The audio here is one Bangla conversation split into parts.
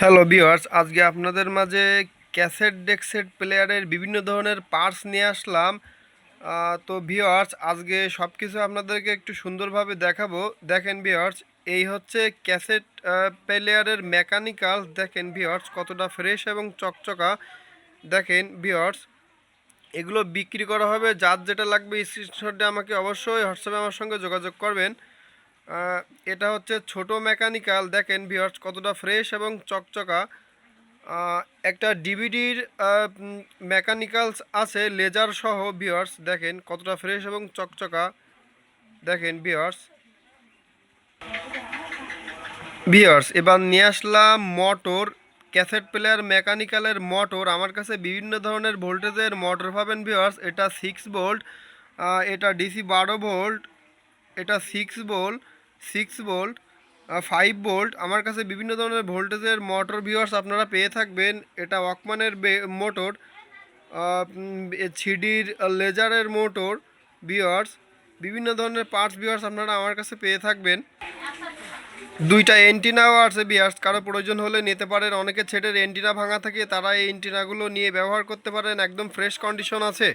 হ্যালো ভিউয়ার্স, আজকে আপনাদের মাঝে ক্যাসেট ডেকসেট প্লেয়ারের বিভিন্ন ধরনের পার্টস নিয়ে আসলাম। তো ভিউয়ার্স, আজকে সব কিছু আপনাদেরকে একটু সুন্দরভাবে দেখাবো। দেখেন ভিউয়ার্স, এই হচ্ছে ক্যাসেট প্লেয়ারের মেকানিক্যাল। দেখেন ভিউয়ার্স, কতটা ফ্রেশ এবং চকচকা। দেখেন ভিউয়ার্স, এগুলো বিক্রি করা হবে। যার যেটা লাগবে স্ক্রিনশট দিয়ে আমাকে অবশ্যই হোয়াটসঅ্যাপে আমার সঙ্গে যোগাযোগ করবেন। আহ, এটা হচ্ছে ছোট মেকানিক্যাল। দেখেন ভিউয়ার্স, কতটা ফ্রেশ এবং চকচকা। আহ, একটা ডিভিডির মেকানিক্যালস আছে লেজার সহ। ভিউয়ার্স দেখেন কতটা ফ্রেশ এবং চকচকা। দেখেন ভিউয়ার্স, এবার নিয়ে আসলাম মোটর। ক্যাসেট প্লেয়ার মেকানিক্যালের মোটর। আমার কাছে বিভিন্ন ধরনের ভোল্টেজের মোটর পাবেন ভিউয়ার্স। এটা 6 ভোল্ট, এটা ডিসি 12 ভোল্ট, এটা 6 ভোল্ট, 6 ভোল্ট, 5 ভোল্ট। আমার কাছে বিভিন্ন ধরনের ভোল্টেজের মোটর ভিউয়ার্স আপনারা পেয়ে থাকবেন। এটা ওয়াকম্যানের মোটর, ছিডির লেজারের মোটর ভিউয়ার্স। বিভিন্ন ধরনের পার্টস ভিউয়ার্স আপনারা আমার কাছে পেয়ে থাকবেন। দুইটা এন্টিনাও আছে ভিউয়ার্স, কারো প্রয়োজন হলে নিতে পারেন। অনেকে ছেটের এন্টিনা ভাঙা থাকে, তারা এই এন্টিনাগুলো নিয়ে ব্যবহার করতে পারেন। একদম ফ্রেশ কন্ডিশন আছে।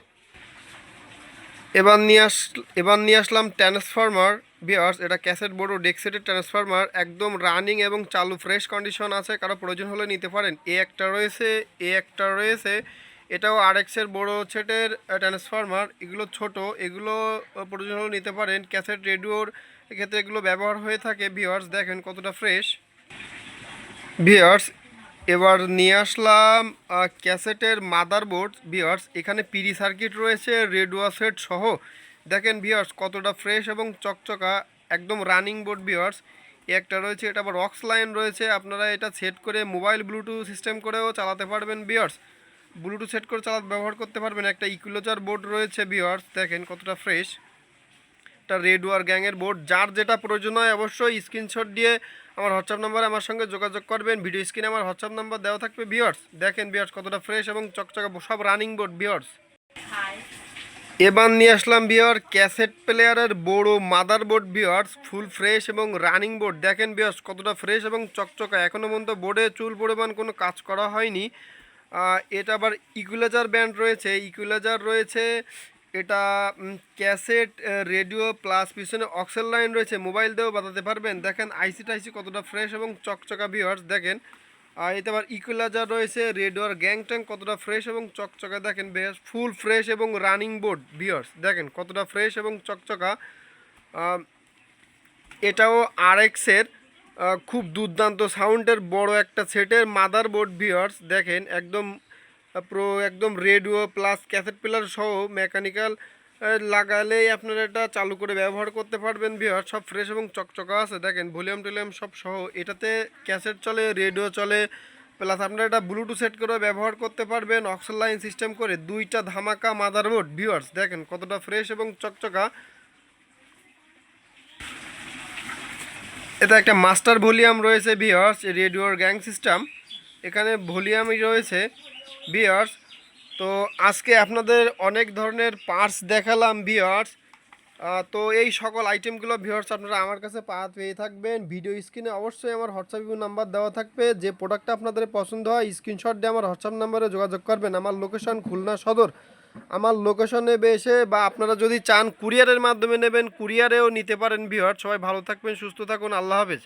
এবার নিয়ে আসলাম ট্রান্সফরমার ভিউয়ার্স। এটা ক্যাসেট বোর্ড ও ডেকসেটের ট্রান্সফরমার, একদম রানিং এবং চালু ফ্রেশ কন্ডিশন আছে। কারো প্রয়োজন হলে নিতে পারেন। এ একটা রয়েছে, এটাও আরএক্সের বড় সেটের ট্রান্সফরমার। এগুলো ছোট, এগুলো প্রয়োজন হলে নিতে পারেন। ক্যাসেট রেডিওর ক্ষেত্রে এগুলো ব্যবহার হয়ে থাকে ভিউয়ার্স। দেখেন কতটা ফ্রেশ ভিউয়ার্স। এবার নিয়ে আসলাম ক্যাসেটের মাদারবোর্ড ভিউয়ার্স। এখানে পিডি সার্কিট রয়েছে, রেডিও সেট সহ। দেখেন ভিউয়ার্স, কতটা ফ্রেশ এবং চকচকা, একদম রানিং বোর্ড ভিউয়ার্স। একটা রয়েছে, এটা আবার অক্স লাইন রয়েছে। আপনারা এটা সেট করে মোবাইল ব্লুটুথ সিস্টেম করেও চালাতে পারবেন ভিউয়ার্স। ব্লুটুথ সেট করে ব্যবহার করতে পারবেন। একটা ইকুইলাইজার বোর্ড রয়েছে ভিউয়ার্স। দেখেন কতটা ফ্রেশ। একটা রেড ওয়ার গ্যাংয়ের বোর্ড। যার যেটা প্রয়োজন হয় অবশ্যই স্ক্রিনশট দিয়ে আমার হোয়াটসঅ্যাপ নাম্বারে আমার সঙ্গে যোগাযোগ করবেন। ভিডিও স্ক্রিনে আমার হোয়াটসঅ্যাপ নাম্বার দেওয়া থাকবে ভিউয়ার্স। দেখেন ভিউয়ার্স, কতটা ফ্রেশ এবং চকচকা, সব রানিং বোর্ড ভিউয়ার্স। এবার নিয়ে আসলাম ভিউয়ার ক্যাসেট প্লেয়ারের বড় মাদারবোর্ড ভিউয়ার্স, ফুল ফ্রেশ এবং রানিং বোর্ড। দেখেন ভিউয়ার্স, কতটা ফ্রেশ এবং চকচকা। এখনও পর্যন্ত বোর্ডে চুল পরিমাণ কোনো কাজ করা হয়নি। এটা আবার ইকুইলাইজার ব্যান্ড রয়েছে, এটা ক্যাসেট রেডিও প্লাস পিছনে অক্সেল লাইন রয়েছে। মোবাইল দিয়েও বাজাতে পারবেন। দেখেন আইসি কতটা ফ্রেশ এবং চকচকা ভিউয়ার্স। দেখেন এতে আবার ইকুইলাইজার রয়েছে, রেডিওর গ্যাং ট্যাঙ্ক কতটা ফ্রেশ এবং চকচকা। দেখেন বেশ ফুল ফ্রেশ এবং রানিং বোর্ড ভিউয়ার্স। দেখেন কতটা ফ্রেশ এবং চকচকা। আহ, এটাও আরএক্সের খুব দুর্দান্ত সাউন্ডের বড় একটা সেটের মাদারবোর্ড ভিউয়ার্স। দেখেন একদম রেডিও প্লাস ক্যাসেট প্লেয়ার সহ মেকানিক্যাল লাগালেই আপনারা এটা চালু করে ব্যবহার করতে পারবেন ভিউয়ার্স। সব ফ্রেশ এবং চকচকা আছে। দেখেন ভলিউম টলিউম সব সহ। এটাতে ক্যাসেট চলে, রেডিও চলে, প্লাস আপনারা এটা ব্লুটুথ সেট করে ব্যবহার করতে পারবেন অক্সেল লাইন সিস্টেম করে। দুইটা ধামাকা মাদারবোর্ড ভিউয়ার্স। দেখেন কতটা ফ্রেশ এবং চকচকা। এটা একটা মাস্টার ভলিউম রয়েছে ভিউয়ার্স, রেডিওর গ্যাং সিস্টেম। এখানে ভলিউমই রয়েছে ভিউয়ার্স। তো আজকে আপনাদের অনেক ধরনের পার্টস দেখালাম ভিউয়ার্স। তো এই সকল আইটেমগুলো ভিউয়ার্স আপনারা আমার কাছে পেয়ে থাকবেন। ভিডিও স্ক্রিনে অবশ্যই আমার হোয়াটসঅ্যাপ নাম্বার দেওয়া থাকবে। যে প্রোডাক্টটা আপনাদের পছন্দ হয় স্ক্রিনশট দিয়ে আমার হোয়াটসঅ্যাপ নাম্বারে যোগাযোগ করবেন। আমার লোকেশন খুলনা সদর। আমার লোকেশনে এসে বা আপনারা যদি চান কুরিয়ারের মাধ্যমে নেবেন, কুরিয়ারেও নিতে পারেন ভিউয়ার্স। সবাই ভালো থাকবেন, সুস্থ থাকুন, আল্লাহ হাফেজ।